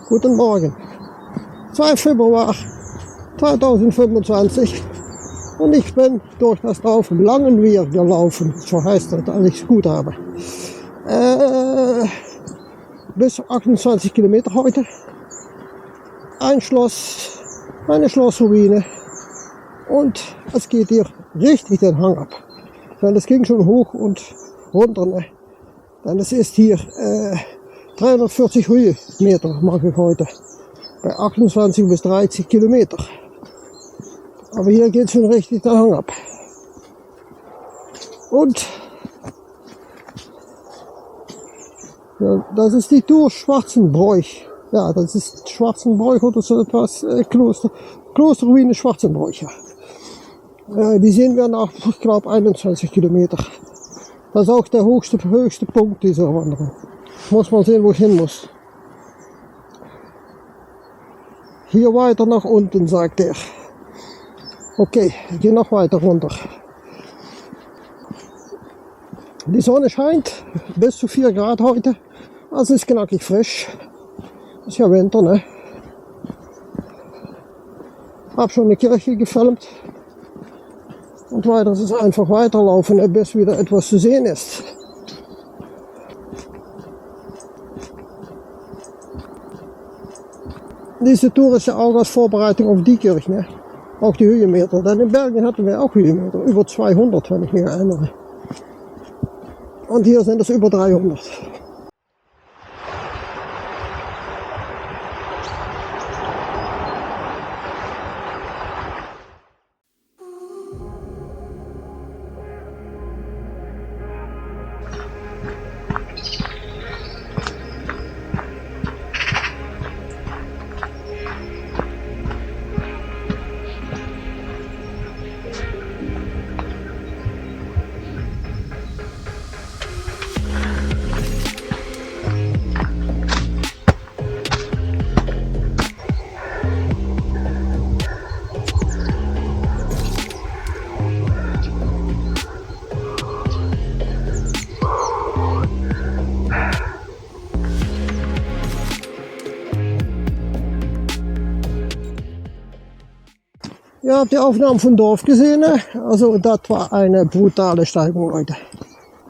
Guten Morgen. 2. Februar 2025 und ich bin durch das Dorf Langenwier gelaufen. So heißt das, als ich es gut habe. Bis 28 Kilometer heute. Ein Schloss, eine Schlossruine und es geht hier richtig den Hang ab. Denn es ging schon hoch und runter. Ne? Denn es ist hier 340 Höhenmeter mache ich heute. Bei 28 bis 30 Kilometer. Aber hier geht schon richtig der Hang ab. Und ja, das ist die Tour Schwarzenbräuch. Ja, das ist Schwarzenbräuch oder so etwas, Klosterruine Schwarzenbräuch. Ja. Die sehen wir nach, ich glaube, 21 Kilometer. Das ist auch der höchste Punkt dieser Wanderung. Muss man sehen, wo ich hin muss. Hier weiter nach unten, sagt er. Okay, ich gehe noch weiter runter. Die Sonne scheint bis zu 4 Grad heute. Also ist knackig frisch. Ist ja Winter, ne? Hab schon eine Kirche gefilmt. Und weiter ist es einfach weiterlaufen, bis wieder etwas zu sehen ist. Diese Tour ist ja auch als Vorbereitung auf die Kirche, ne? Auch die Höhenmeter. Denn in Bergen hatten wir auch Höhenmeter, über 200, wenn ich mich erinnere. Und hier sind es über 300. Ihr habt die Aufnahmen vom Dorf gesehen, ne? Also das war eine brutale Steigung, Leute.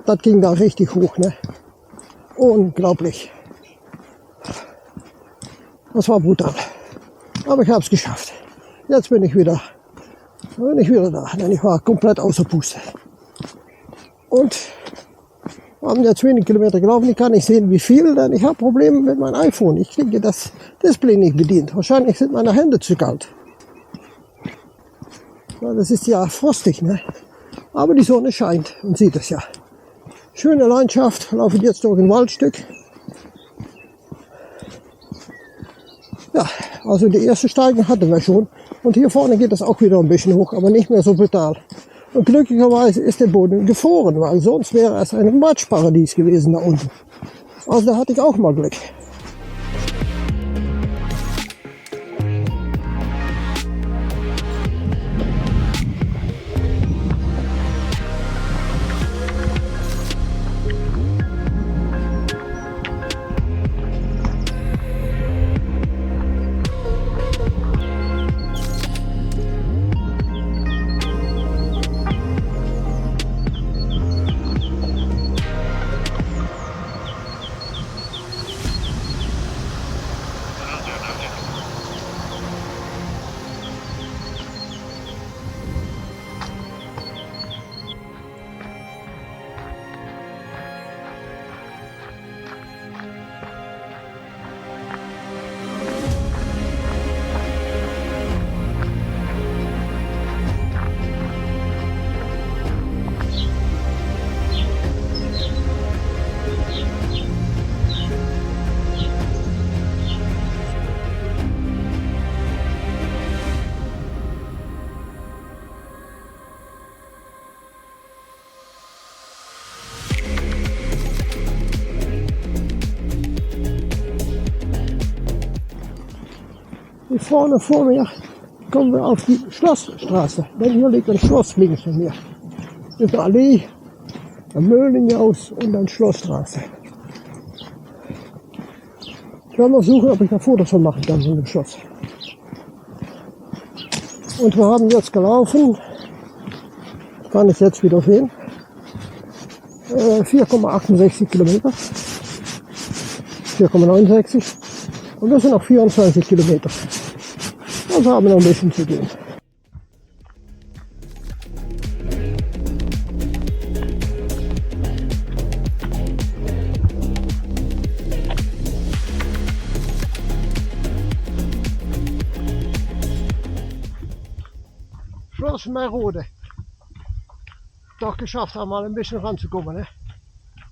Das ging da richtig hoch, ne? Unglaublich. Das war brutal. Aber ich habe es geschafft. Jetzt bin ich wieder da, denn ich war komplett außer Puste. Und wir haben jetzt wenig Kilometer gelaufen. Ich kann nicht sehen, wie viel, denn ich habe Probleme mit meinem iPhone. Ich kriege das Display nicht bedient. Wahrscheinlich sind meine Hände zu kalt. Ja, das ist ja frostig, ne? Aber die Sonne scheint und sieht es ja. Schöne Landschaft, laufen jetzt durch ein Waldstück. Ja, also die erste Steigung hatten wir schon. Und hier vorne geht es auch wieder ein bisschen hoch, aber nicht mehr so brutal. Und glücklicherweise ist der Boden gefroren, weil sonst wäre es ein Matschparadies gewesen da unten. Also da hatte ich auch mal Glück. Hier vorne vor mir kommen wir auf die Schlossstraße. Denn hier liegt ein Schloss links von mir. Hier ist eine Allee, ein Möhlenhaus und eine Schlossstraße. werde mal suchen, ob ich da Fotos von machen kann von dem Schloss. Und wir haben jetzt gelaufen, kann ich jetzt wieder sehen, 4,68 Kilometer, 4,69 und das sind noch 24 Kilometer. Also haben wir noch ein bisschen zu gehen. Schloss Meerode. Doch geschafft, haben mal ein bisschen ranzukommen. Ne?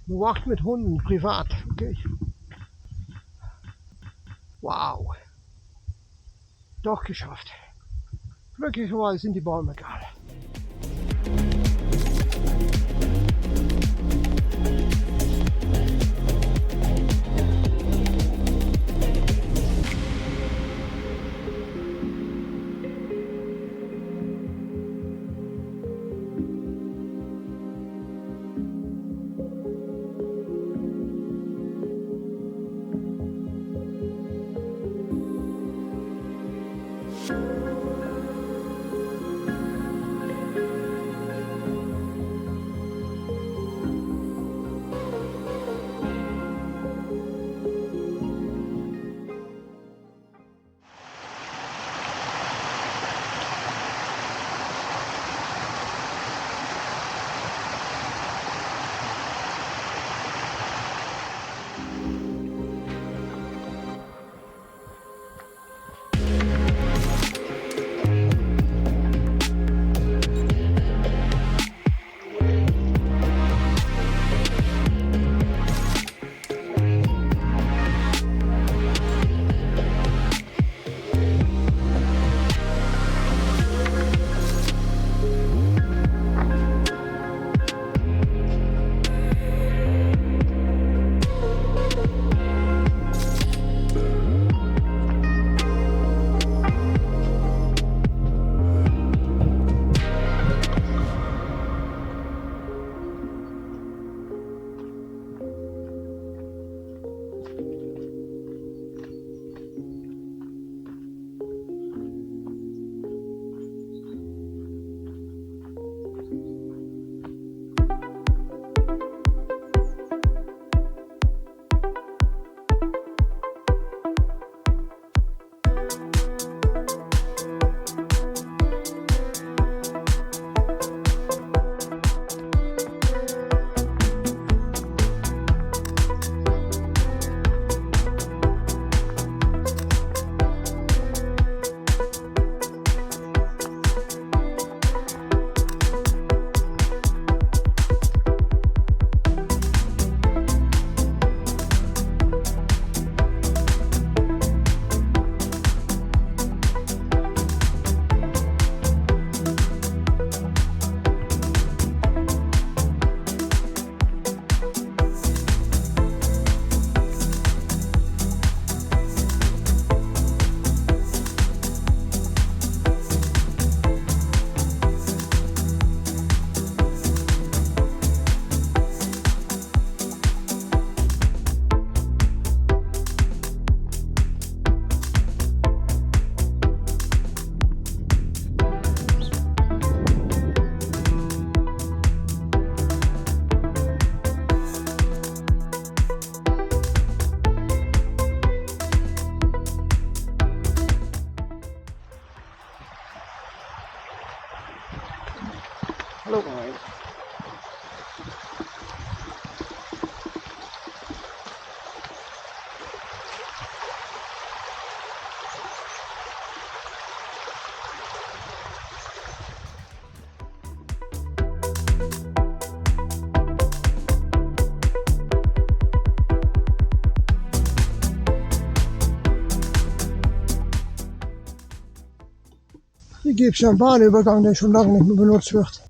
Bewacht mit Hunden, privat. Okay. Wow. Doch geschafft. Glücklicherweise sind die Bäume egal. Hallo. Hier gibt es einen Bahnübergang, der schon lange nicht mehr benutzt wird.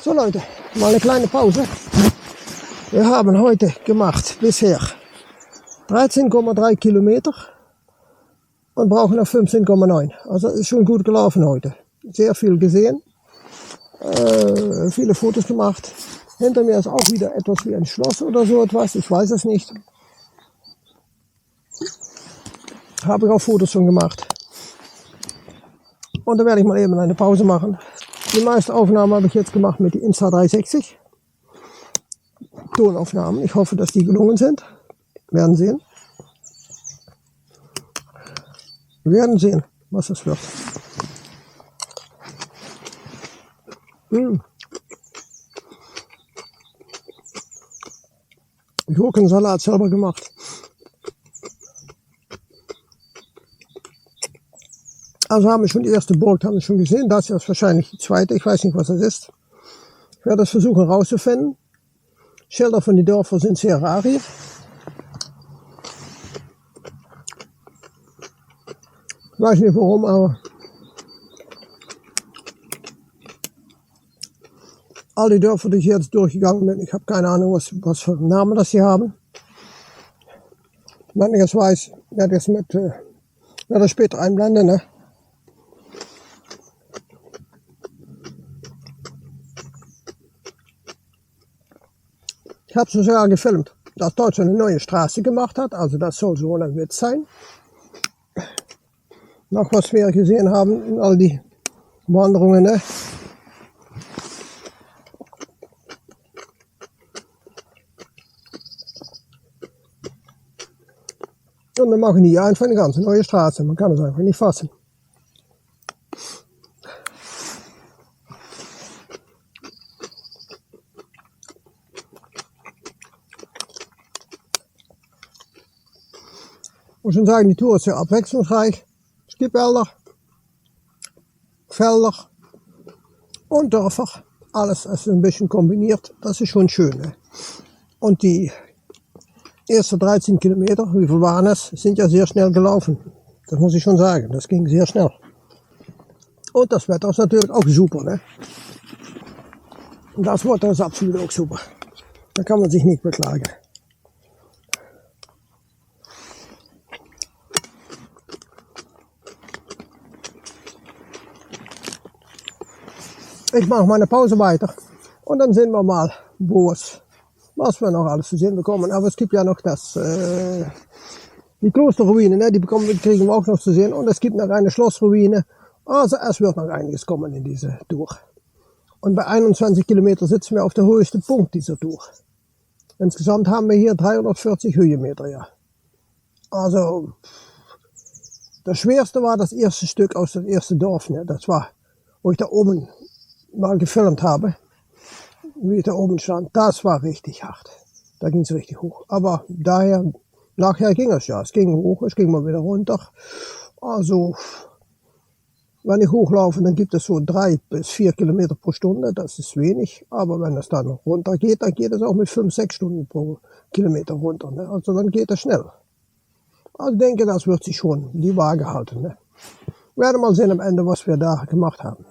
So Leute, mal eine kleine Pause. Wir haben heute gemacht bisher 13,3 Kilometer und brauchen noch 15,9. Also ist schon gut gelaufen heute. Sehr viel gesehen, viele Fotos gemacht. Hinter mir ist auch wieder etwas wie ein Schloss oder so etwas, ich weiß es nicht. Habe ich auch Fotos schon gemacht. Und da werde ich mal eben eine Pause machen. Die meisten Aufnahmen habe ich jetzt gemacht mit der Insta360. Tonaufnahmen. Ich hoffe, dass die gelungen sind. Wir werden sehen. Wir werden sehen, was es wird. Gurkensalat selber gemacht. Also haben wir schon die erste Burg, haben wir schon gesehen. Das ist wahrscheinlich die zweite. Ich weiß nicht, was das ist. Ich werde das versuchen rauszufinden. Schilder von den Dörfern sind sehr rar hier. Ich weiß nicht warum, aber all die Dörfer, die ich jetzt durchgegangen bin, ich habe keine Ahnung, was für Namen das hier haben. Wenn ich es weiß, werde ich es mit werde ich später einblenden. Ne? Ich habe sogar gefilmt, dass Deutschland eine neue Straße gemacht hat, also das soll so ein Witz sein. Noch was wir gesehen haben in all die Wanderungen. Ne? Und dann machen die einfach eine ganz neue Straße, man kann es einfach nicht fassen. Ich muss schon sagen, die Tour ist sehr abwechslungsreich. Es gibt Wälder, Felder und Dörfer. Alles ist ein bisschen kombiniert. Das ist schon schön. Ne? Und die ersten 13 Kilometer, wie viel waren es, sind ja sehr schnell gelaufen. Das muss ich schon sagen. Das ging sehr schnell. Und das Wetter ist natürlich auch super. Ne? Und das Wetter ist absolut auch super. Da kann man sich nicht beklagen. Ich mache meine Pause weiter und dann sehen wir mal, was wir noch alles zu sehen bekommen. Aber es gibt ja noch die Klosterruine, ne? Die kriegen wir auch noch zu sehen. Und es gibt noch eine Schlossruine. Also es wird noch einiges kommen in diese Tour. Und bei 21 Kilometern sitzen wir auf der höchsten Punkt dieser Tour. Insgesamt haben wir hier 340 Höhenmeter. Ja. Also das Schwerste war das erste Stück aus dem ersten Dorf. Ne? Das war, wo ich da oben mal gefilmt habe, wie ich da oben stand, das war richtig hart. Da ging es richtig hoch. Aber nachher ging es ja. Es ging hoch, es ging mal wieder runter. Also, wenn ich hochlaufe, dann gibt es so 3 bis 4 Kilometer pro Stunde. Das ist wenig. Aber wenn es dann runter geht, dann geht es auch mit 5, 6 Stunden pro Kilometer runter. Ne? Also dann geht es schnell. Also ich denke, das wird sich schon die Waage halten. Ne? Wir werden mal sehen am Ende, was wir da gemacht haben.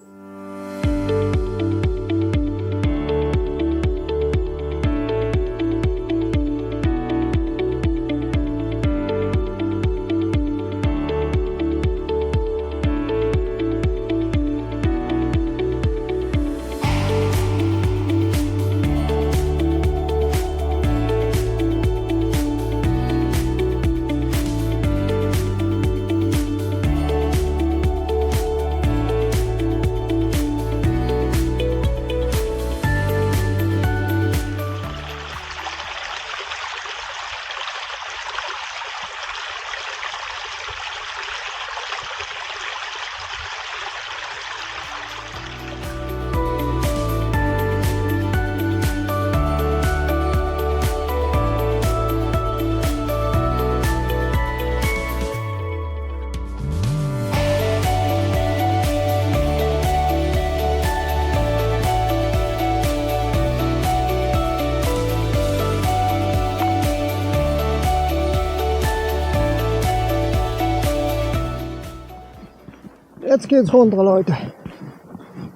Jetzt geht's runter, Leute.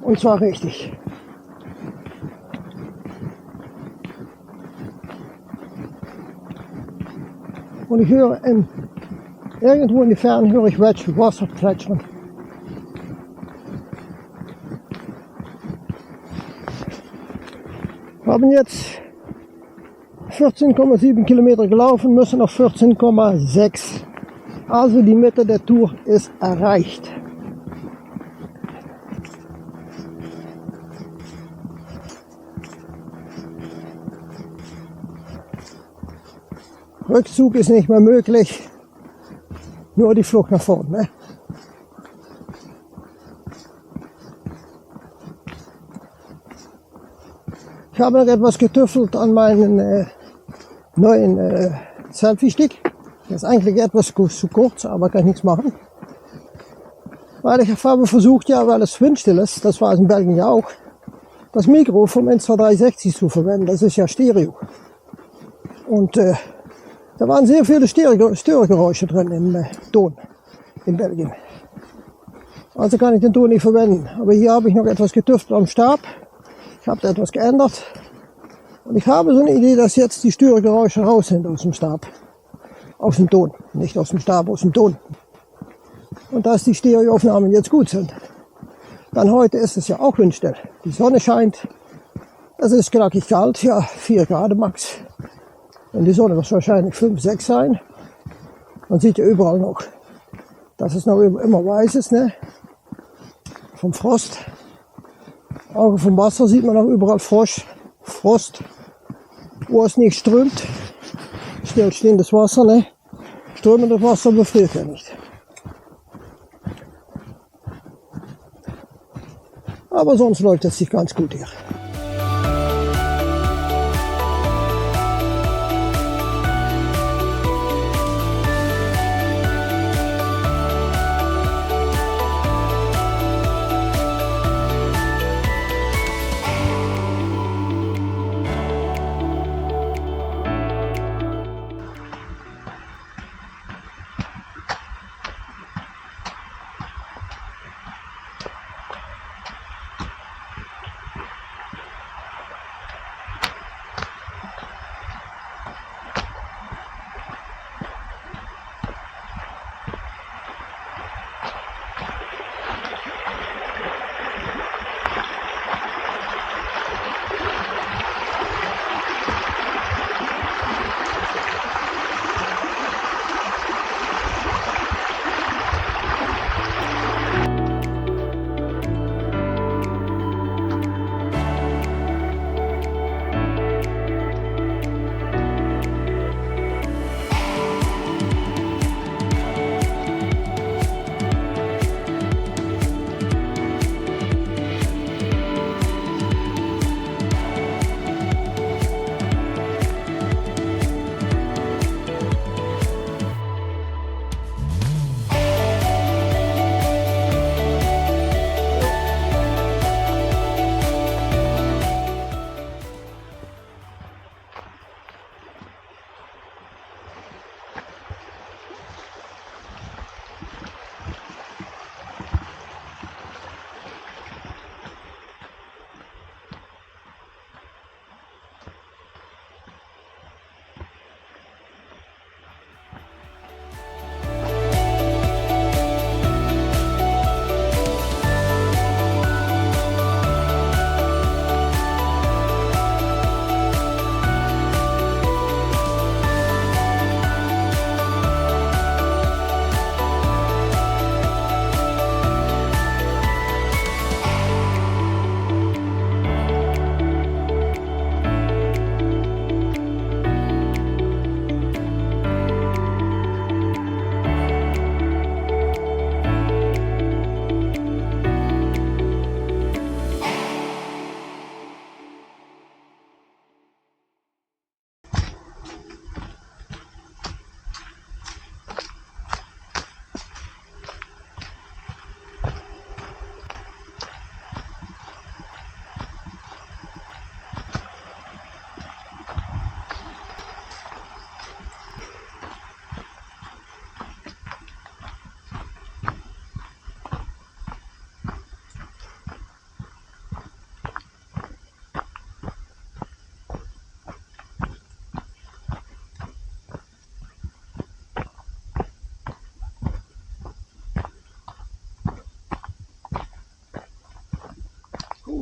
Und zwar richtig. Und ich höre irgendwo in die Ferne höre ich Wasser plätschern. Wir haben jetzt 14,7 Kilometer gelaufen, müssen noch 14,6. Also die Mitte der Tour ist erreicht. Rückzug ist nicht mehr möglich, nur die Flucht nach vorne. Ich habe noch etwas getüftelt an meinen neuen Selfie-Stick. Der ist eigentlich etwas zu kurz, aber kann ich nichts machen. Weil ich habe versucht, ja, weil es windstill ist, das war es in Belgien ja auch, das Mikro vom Insta360 zu verwenden. Das ist ja Stereo. Und da waren sehr viele Störgeräusche drin im Ton in Belgien. Also kann ich den Ton nicht verwenden. Aber hier habe ich noch etwas getüftelt am Stab. Ich habe da etwas geändert. Und ich habe so eine Idee, dass jetzt die Störgeräusche raus sind aus dem Stab. Aus dem Ton. Nicht aus dem Stab, aus dem Ton. Und dass die Stereoaufnahmen jetzt gut sind. Dann heute ist es ja auch windstill. Die Sonne scheint. Es ist knackig kalt, ja 4 Grad max. Und die Sonne wird wahrscheinlich 5, 6 sein. Man sieht ja überall noch, dass es noch immer weiß ist, ne? Vom Frost. Auch vom Wasser sieht man noch überall Frost. Wo es nicht strömt. Stillstehendes Wasser, ne? Strömendes Wasser befriert ja nicht. Aber sonst läuft es sich ganz gut hier.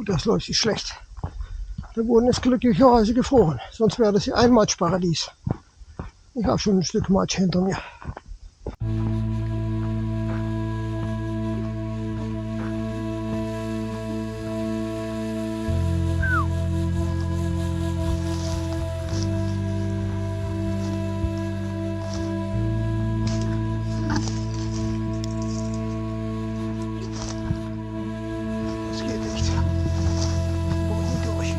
das läuft sich schlecht. Der Boden ist glücklicherweise gefroren, sonst wäre das hier ein Matschparadies. Ich habe schon ein Stück Matsch hinter mir. Das geht nicht. Boden durch.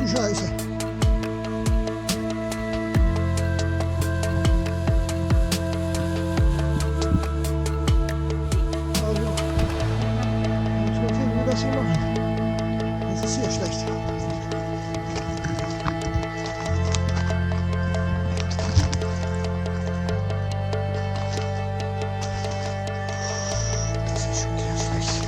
Scheiße. Also, muss man sehen, wie wir das hier machen. Das ist hier schlecht. Das ist schon sehr schlecht.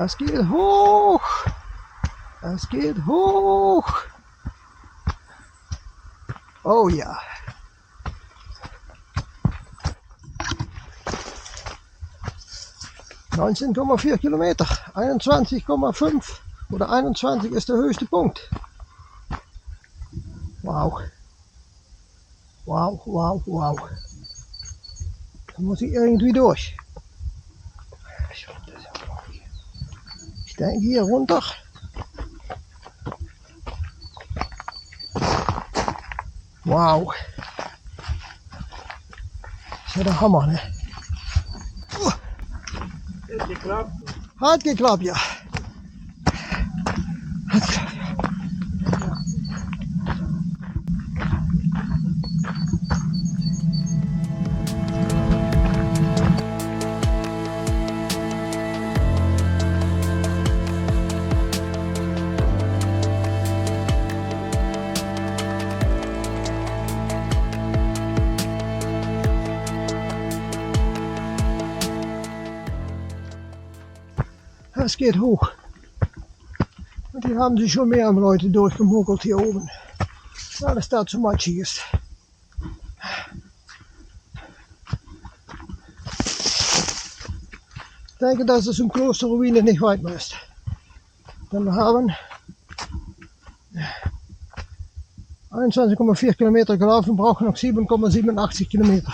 Es geht hoch. Es geht hoch. Oh ja. (19,4 Kilometer). 21,5 oder 21 ist der höchste Punkt. Wow. Wow, wow, wow. Da muss ich irgendwie durch. Ich denke hier runter. Wow. Das ist ja der Hammer, ne? Hat geklappt. Hat geklappt, ja. Hat geklappt. Es geht hoch. Und hier haben sich schon mehr Leute durchgemuggelt hier oben, weil es da zu matschig ist. Ich denke, dass es um Klosterruine nicht weit mehr ist. Denn wir haben 21,4 Kilometer gelaufen, brauchen noch 7,87 Kilometer.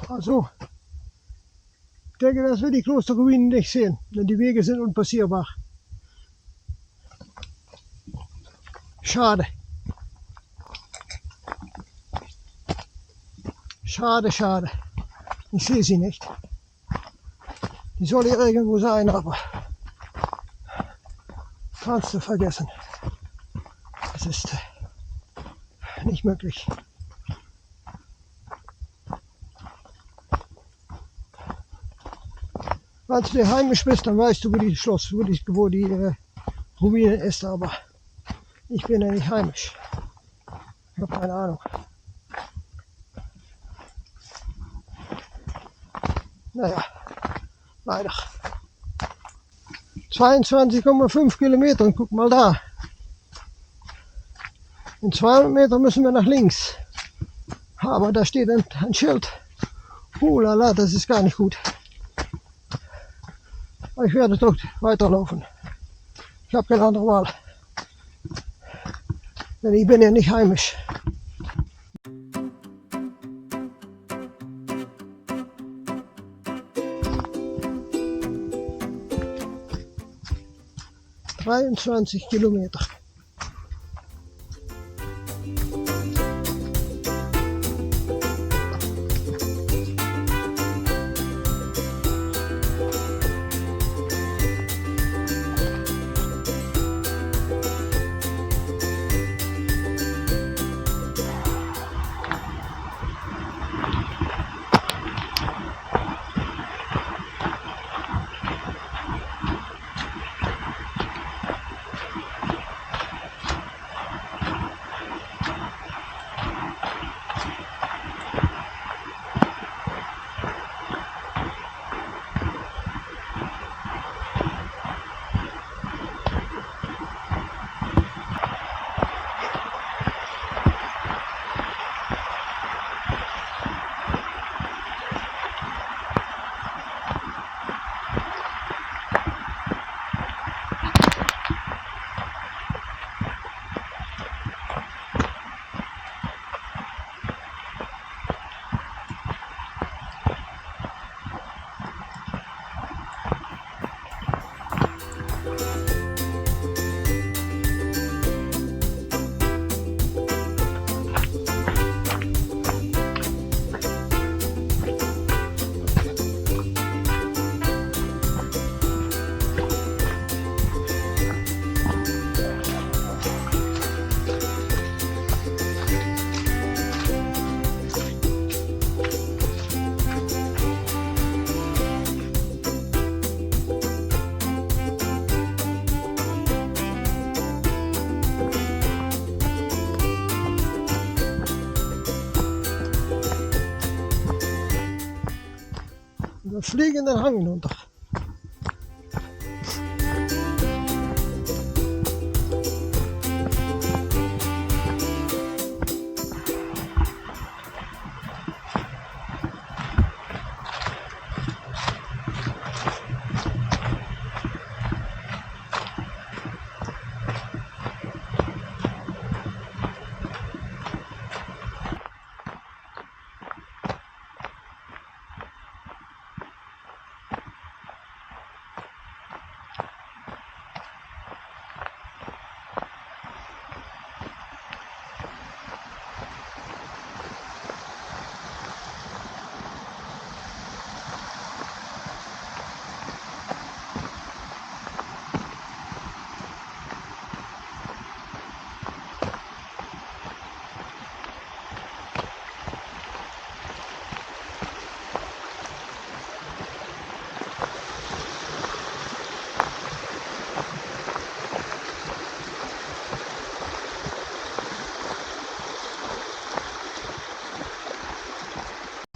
Also, ich denke, dass wir die Klosterruinen nicht sehen, denn die Wege sind unpassierbar. Schade. Schade, schade. Ich sehe sie nicht. Die soll hier irgendwo sein, aber kannst du vergessen. Es ist nicht möglich. Wenn du dir heimisch bist, dann weißt du, wo die Schloss, wo die Ruine ist, aber ich bin ja nicht heimisch. Ich habe keine Ahnung. Naja, leider. 22,5 Kilometer und guck mal da. In 200 Meter müssen wir nach links. Aber da steht ein Schild. Oh lala, das ist gar nicht gut. Ich werde dort weiterlaufen. Ich habe keine andere Wahl. Denn ich bin ja nicht heimisch. (23 Kilometer). Wir fliegen den Hang hinunter.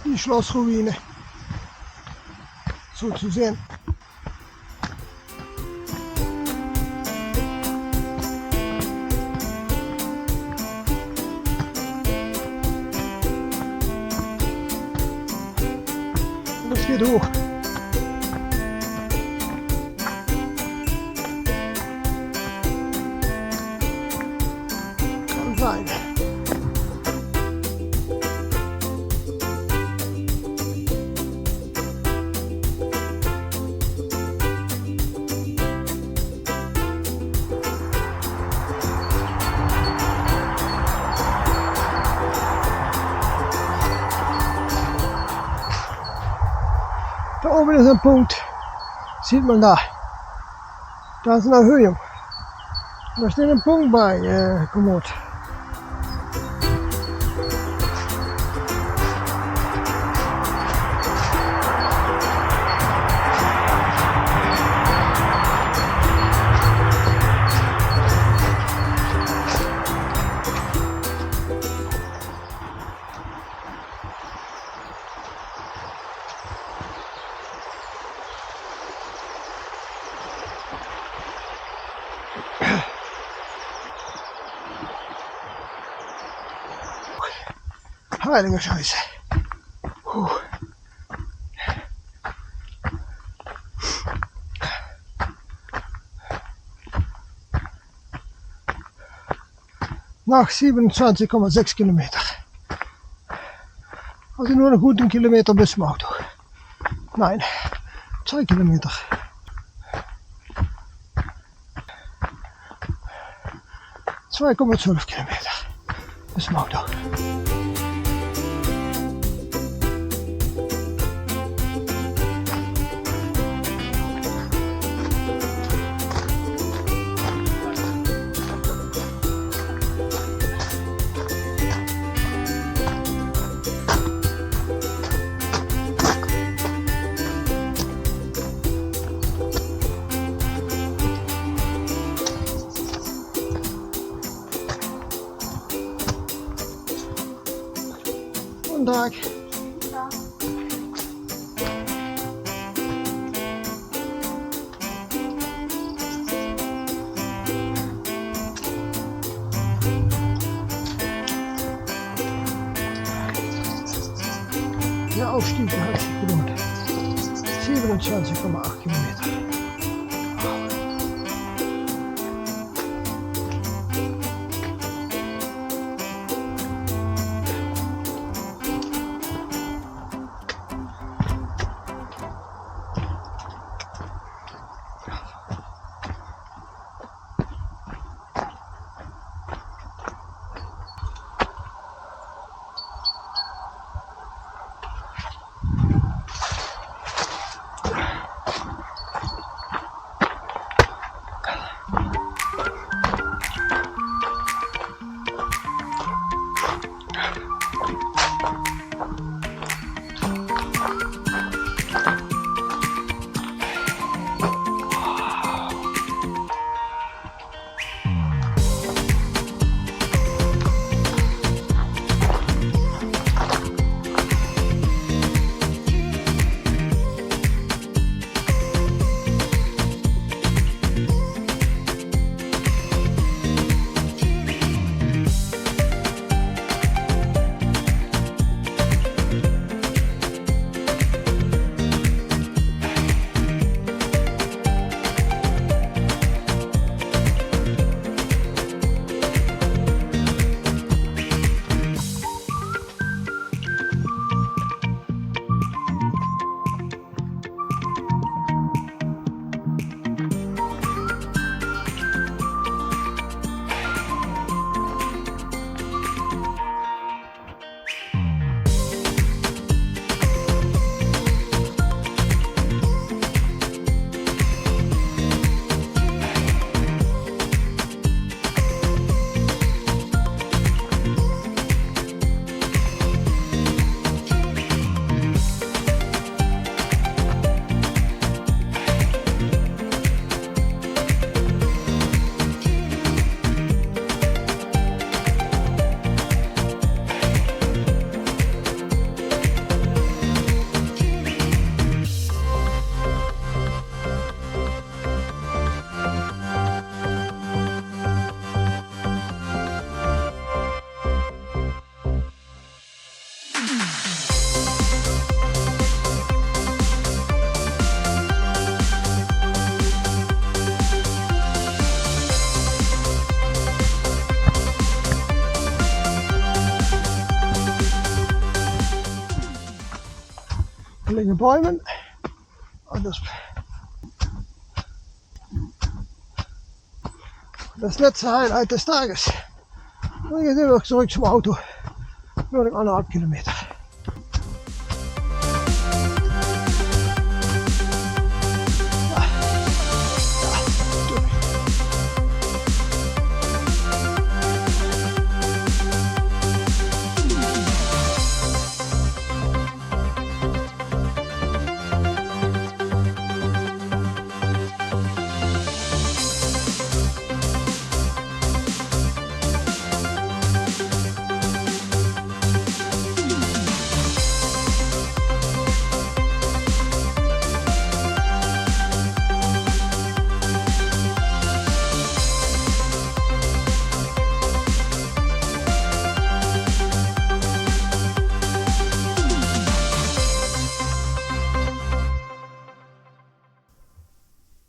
Die Schlossruine so zu sehen. Und es geht hoch. Kann sein. Da oben ist ein Punkt, sieht man da. Da ist eine Erhöhung. Da steht ein Punkt bei, Komoot. Heilige Scheiße. Puh. Nach 27,6 Kilometer. Also nur einen guten Kilometer bis zum Auto. Nein, 2 Kilometer. ...2,12 Kilometer bis zum Auto. Guten Tag. Der Aufstieg hat sich gelohnt. 27,8 Kilometer. Da liegen Bäume. Und das letzte Highlight des Tages. Und jetzt sind wir zurück zum Auto. Nur noch 1,5 Kilometer.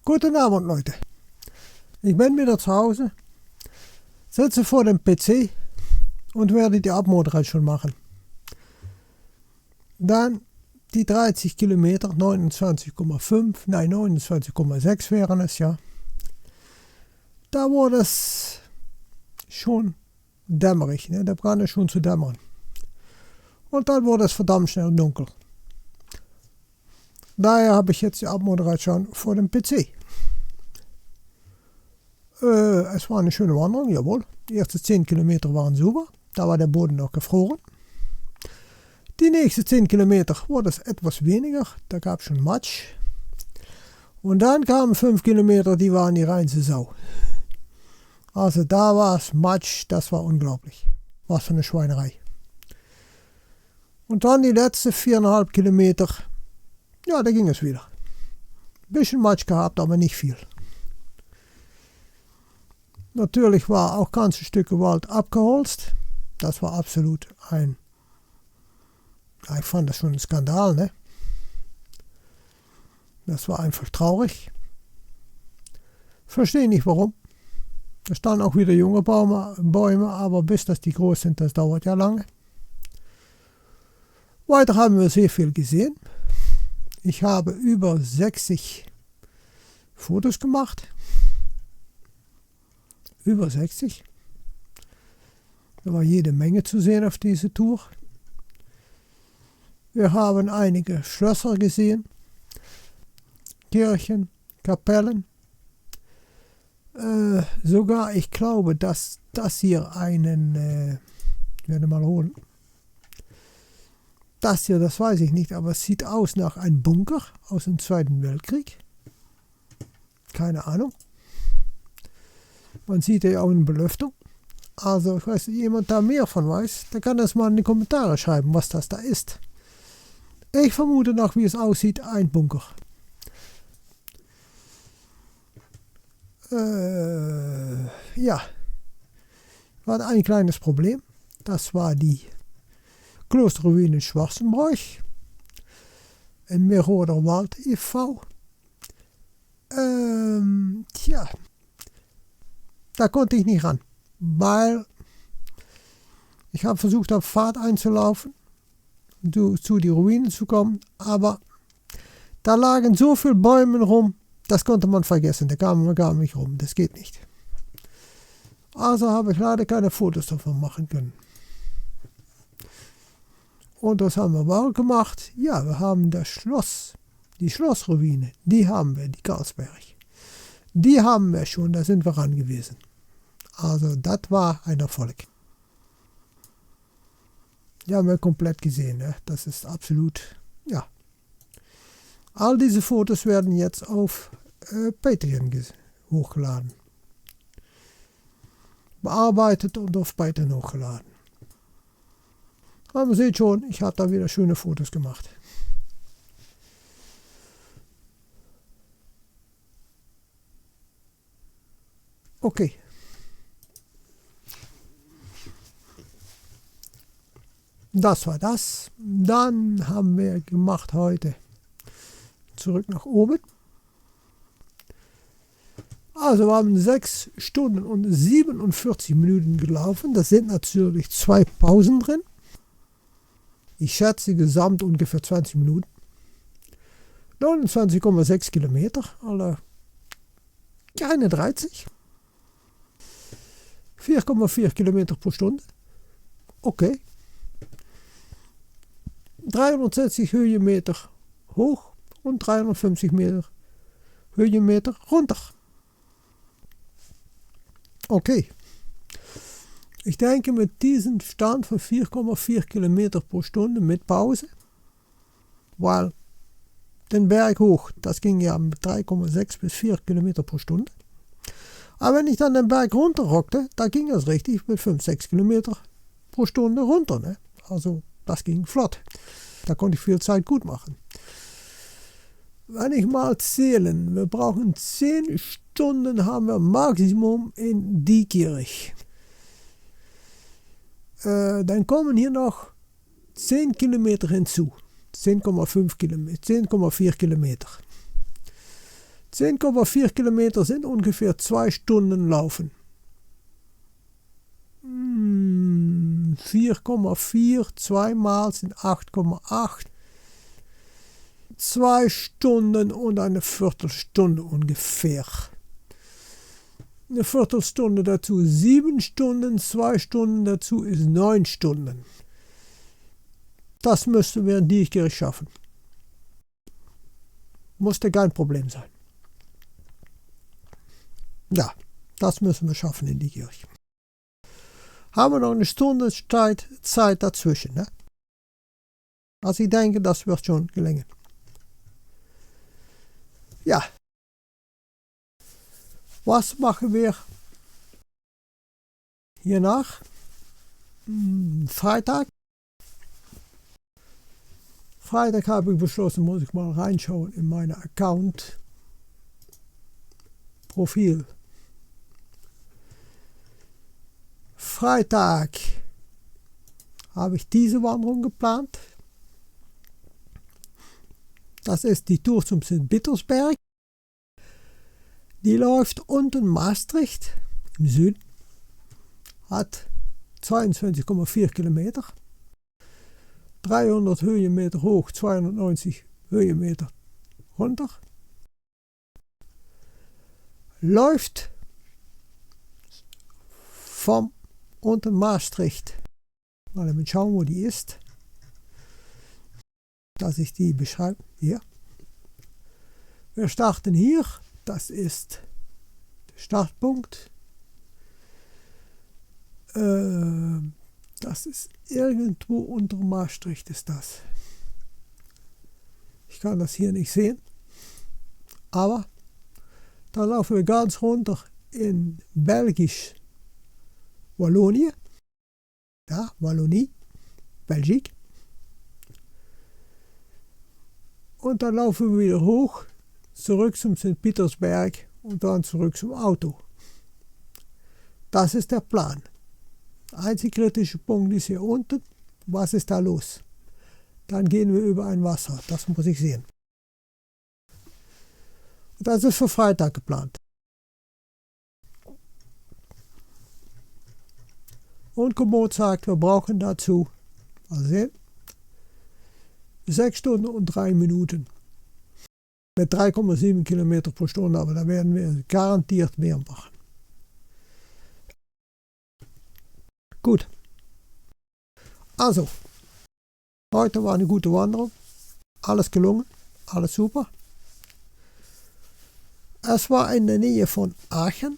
Guten Abend, Leute. Ich bin wieder zu Hause, sitze vor dem PC und werde die Abmoderation machen. Dann die 30 Kilometer, 29,6 wären es ja. Da wurde es schon dämmerig, ne? Da begann es schon zu dämmern. Und dann wurde es verdammt schnell dunkel. Daher habe ich jetzt die Abmoderation vor dem PC. Es war eine schöne Wanderung, jawohl. Die ersten 10 Kilometer waren super. Da war der Boden noch gefroren. Die nächsten 10 Kilometer wurde es etwas weniger. Da gab es schon Matsch. Und dann kamen 5 Kilometer, die waren die reinste Sau. Also da war es Matsch, das war unglaublich. Was für eine Schweinerei. Und dann die letzten 4,5 Kilometer. Ja, da ging es wieder. Ein bisschen Matsch gehabt, aber nicht viel. Natürlich war auch ganze Stücke Wald abgeholzt. Das war absolut ich fand das schon ein Skandal, ne? Das war einfach traurig. Verstehe nicht warum. Da standen auch wieder junge Bäume, aber bis dass die groß sind, das dauert ja lange. Weiter haben wir sehr viel gesehen. Ich habe über 60 Fotos gemacht. Über 60. Da war jede Menge zu sehen auf dieser Tour. Wir haben einige Schlösser gesehen, Kirchen, Kapellen. Sogar, ich glaube, dass das hier ich werde mal holen. Das hier, das weiß ich nicht, aber es sieht aus nach einem Bunker aus dem Zweiten Weltkrieg. Keine Ahnung. Man sieht ja auch eine Belüftung. Also, ich weiß, jemand da mehr von weiß, der kann das mal in die Kommentare schreiben, was das da ist. Ich vermute nach, wie es aussieht, ein Bunker. Ja. War ein kleines Problem. Das war die Klosterruine Schwarzenbroich in Meroder Wald e.V. Da konnte ich nicht ran, weil ich habe versucht, auf Pfad einzulaufen, zu die Ruinen zu kommen, aber da lagen so viele Bäume rum, das konnte man vergessen, da kam man gar nicht rum, das geht nicht. Also habe ich leider keine Fotos davon machen können. Und was haben wir auch gemacht? Ja, wir haben das Schloss, die Schlossruine, die haben wir, die Karlsberg. Die haben wir schon, da sind wir ran gewesen. Also das war ein Erfolg. Die haben wir komplett gesehen, ne? Das ist absolut, ja. All diese Fotos werden jetzt auf Patreon hochgeladen. Bearbeitet und auf Patreon hochgeladen. Aber man sieht schon, ich habe da wieder schöne Fotos gemacht. Okay. Das war das. Dann haben wir gemacht heute zurück nach oben. Also wir haben 6 Stunden und 47 Minuten gelaufen. Da sind natürlich 2 Pausen drin. Ich schätze gesamt ungefähr 20 Minuten. 29,6 Kilometer, alle keine 30. 4,4 Kilometer pro Stunde. Okay. 360 Höhenmeter hoch und 350 Höhenmeter runter. Okay. Ich denke, mit diesem Stand von 4,4 Kilometer pro Stunde mit Pause, weil den Berg hoch, das ging ja mit 3,6 bis 4 Kilometer pro Stunde. Aber wenn ich dann den Berg runter rockte, da ging das richtig mit 5, 6 Kilometer pro Stunde runter. Ne? Also das ging flott. Da konnte ich viel Zeit gut machen. Wenn ich mal zählen, wir brauchen 10 Stunden haben wir Maximum in Diekirch. Dann kommen hier noch 10 Kilometer hinzu. 10,5 Kilometer, 10,4 Kilometer. 10,4 Kilometer sind ungefähr 2 Stunden laufen. 4,4, 2 Mal sind 8,8. 2 Stunden und eine Viertelstunde ungefähr. Eine Viertelstunde dazu 7 Stunden, 2 Stunden dazu ist 9 Stunden. Das müssten wir in Diekirch schaffen. Musste kein Problem sein. Ja, das müssen wir schaffen in Diekirch. Haben wir noch eine Stunde Zeit dazwischen. Ne? Also ich denke, das wird schon gelingen. Ja. Was machen wir hiernach? Freitag. Freitag habe ich beschlossen, muss ich mal reinschauen in meine Account-Profil. Freitag habe ich diese Wanderung geplant. Das ist die Tour zum St. Petersberg. Die läuft unten Maastricht im Süden. Hat 22,4 Kilometer. 300 Höhenmeter hoch, 290 Höhenmeter runter. Läuft vom unten Maastricht. Mal eben schauen, wo die ist. Dass ich die beschreibe. Hier. Wir starten hier. Das ist der Startpunkt. Das ist irgendwo unter Maastricht ist das. Ich kann das hier nicht sehen. Aber da laufen wir ganz runter in Belgisch Wallonië. Ja, Wallonie, Belgique. Und dann laufen wir wieder hoch, zurück zum St. Petersberg und dann zurück zum Auto. Das ist der Plan. Der einzige kritische Punkt ist hier unten. Was ist da los? Dann gehen wir über ein Wasser. Das muss ich sehen. Und das ist für Freitag geplant. Und Komoot sagt, wir brauchen dazu, mal sehen, 6 Stunden und 3 Minuten. Mit 3,7 Kilometer pro Stunde, aber da werden wir garantiert mehr machen. Gut. Also, heute war eine gute Wanderung. Alles gelungen, alles super. Es war in der Nähe von Aachen,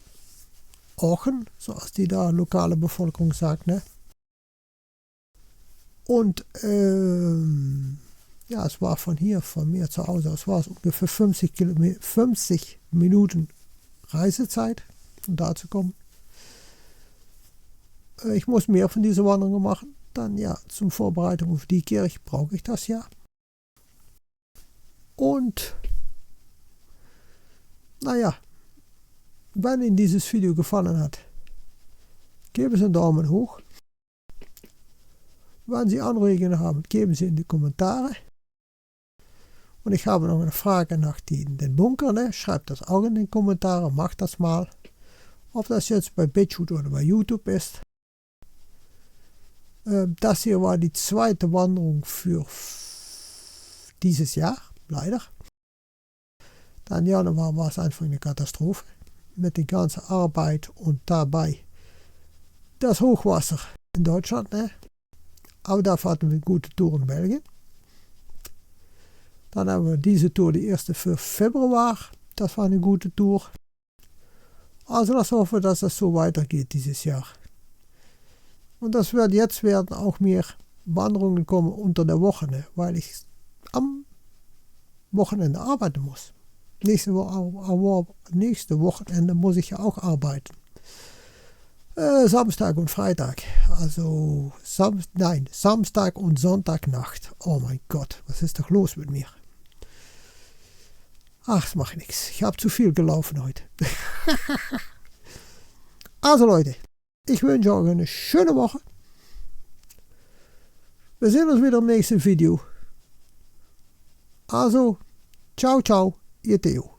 zoals die da lokale Bevölkerung sagt. Ne? Und ja, es war von mir zu Hause, es war ungefähr 50 Minuten Reisezeit, um da zu kommen. Ich muss mehr von dieser Wanderung machen. Dann ja, zum Vorbereitung auf Diekirch brauche ich das ja. Und naja, wenn Ihnen dieses Video gefallen hat, geben Sie einen Daumen hoch. Wenn Sie Anregungen haben, geben Sie in die Kommentare. Und ich habe noch eine Frage nach den Bunker. Ne? Schreibt das auch in den Kommentaren, macht das mal. Ob das jetzt bei BitChute oder bei YouTube ist. Das hier war die zweite Wanderung für dieses Jahr, leider. Dann Januar war es einfach eine Katastrophe mit der ganzen Arbeit und dabei das Hochwasser in Deutschland. Ne? Aber dafür hatten wir eine gute Tour in Belgien. Dann haben wir diese Tour, die erste für Februar. Das war eine gute Tour. Also lass hoffen, dass das so weitergeht dieses Jahr. Und das wird jetzt werden auch mehr Wanderungen kommen unter der Woche, ne? Weil ich am Wochenende arbeiten muss. Nächste Wochenende muss ich ja auch arbeiten. Samstag und Freitag. Also Samstag und Sonntagnacht. Oh mein Gott, was ist doch los mit mir? Ach, das macht nichts. Ich habe zu viel gelaufen heute. Also Leute, ich wünsche euch eine schöne Woche. Wir sehen uns wieder im nächsten Video. Also, ciao, ciao, ihr Theo.